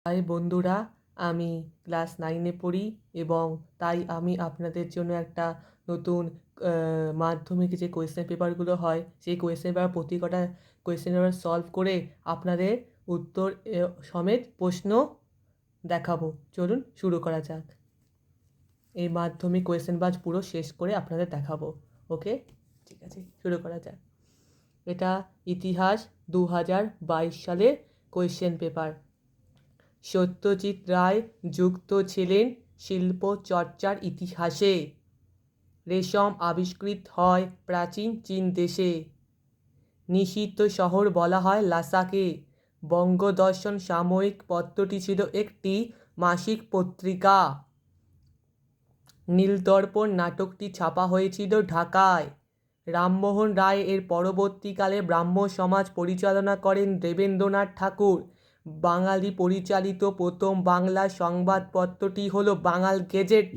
High বন্ধুরা, আমি class 9-এ পড়ি এবং তাই আমি আপনাদের জন্য একটা নতুন মাধ্যমিক যে কোয়েশ্চেন পেপারগুলো হয় সেই কোয়েশ্চেন পেপার প্রতি কটা কোয়েশ্চেন পেপার সলভ করে আপনাদের উত্তর সমেত প্রশ্ন দেখাবো। চলুন শুরু করা যাক। এই মাধ্যমিক কোয়েশ্চেন বাজ পুরো শেষ করে আপনাদের দেখাবো। ওকে, ঠিক আছে, শুরু করা যাক। এটা ইতিহাস 2022 সালের কোয়েশ্চেন পেপার। সত্যজিৎ রায় যুক্ত ছিলেন শিল্প চর্চার ইতিহাসে। রেশম আবিষ্কৃত হয় প্রাচীন চীন দেশে। নিষিদ্ধ শহর বলা হয় লাসাকে। বঙ্গদর্শন সাময়িক পত্রটি ছিল একটি মাসিক পত্রিকা। নীলদর্পণ নাটকটি ছাপা হয়েছিল ঢাকায়। রামমোহন রায় এর পরবর্তীকালে ব্রাহ্ম সমাজ পরিচালনা করেন দেবেন্দ্রনাথ ঠাকুর। বাঙালি পরিচালিত প্রথম বাংলা সংবাদপত্রটি হল বাঙাল গেজেট।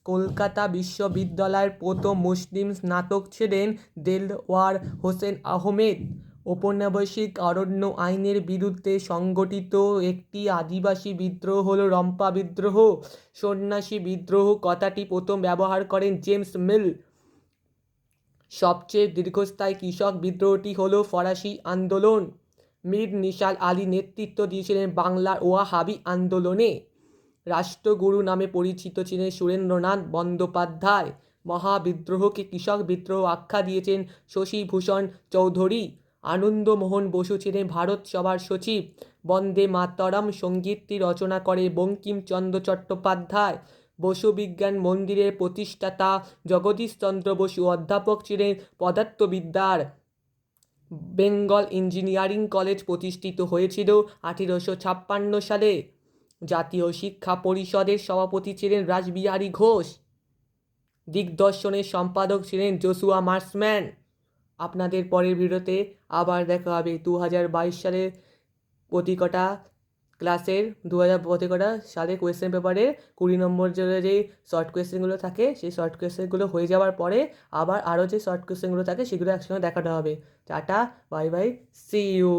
কলকাতা বিশ্ববিদ্যালয়ের প্রথম মুসলিম স্নাতক ছিলেন দেলওয়ার হোসেন আহমেদ। ঔপনিবেশিক অরণ্য আইনের বিরুদ্ধে সংগঠিত একটি আদিবাসী বিদ্রোহ হল রম্পা বিদ্রোহ। সন্ন্যাসী বিদ্রোহ কথাটি প্রথম ব্যবহার করেন জেমস মিল। সবচেয়ে দীর্ঘস্থায়ী কৃষক বিদ্রোহটি হল ফরাসি আন্দোলন। মীর নিসার আলী নেতৃত্ব দিয়েছিলেন বাংলার ওয়াহাবি আন্দোলনে। রাষ্ট্রগুরু নামে পরিচিত ছিলেন সুরেন্দ্রনাথ বন্দ্যোপাধ্যায়। মহাবিদ্রোহকে কৃষক বিদ্রোহ আখ্যা দিয়েছেন শশীভূষণ চৌধুরী। আনন্দমোহন বসু ছিলেন ভারত সভার সচিব। বন্দে মাতরম সঙ্গীতটি রচনা করে বঙ্কিমচন্দ্র চট্টোপাধ্যায়। বসু বিজ্ঞান মন্দিরের প্রতিষ্ঠাতা জগদীশচন্দ্র বসু অধ্যাপক ছিলেন পদার্থবিদ্যার। বেঙ্গল ইঞ্জিনিয়ারিং কলেজ প্রতিষ্ঠিত হয়েছিল 1856 সালে। জাতীয় শিক্ষা পরিষদের সভাপতি ছিলেন রাসবিহারী ঘোষ। দিগদর্শনের সম্পাদক ছিলেন জোসুয়া মার্সম্যান। আপনাদের পরের ভিডিওতে আবার দেখা হবে 2022 সালের প্রতি কটা ক্লাসের প্রতি কটা সালে কোয়েশ্চেন পেপারের 20 নম্বর যে শর্ট কোয়েশ্চেনগুলো থাকে সেই শর্ট কোয়েশ্চেনগুলো হয়ে যাওয়ার পরে আবার আরও যে শর্ট কোয়েশ্চেনগুলো থাকে সেগুলো একসঙ্গে দেখানো হবে। Tata, bye bye, see you.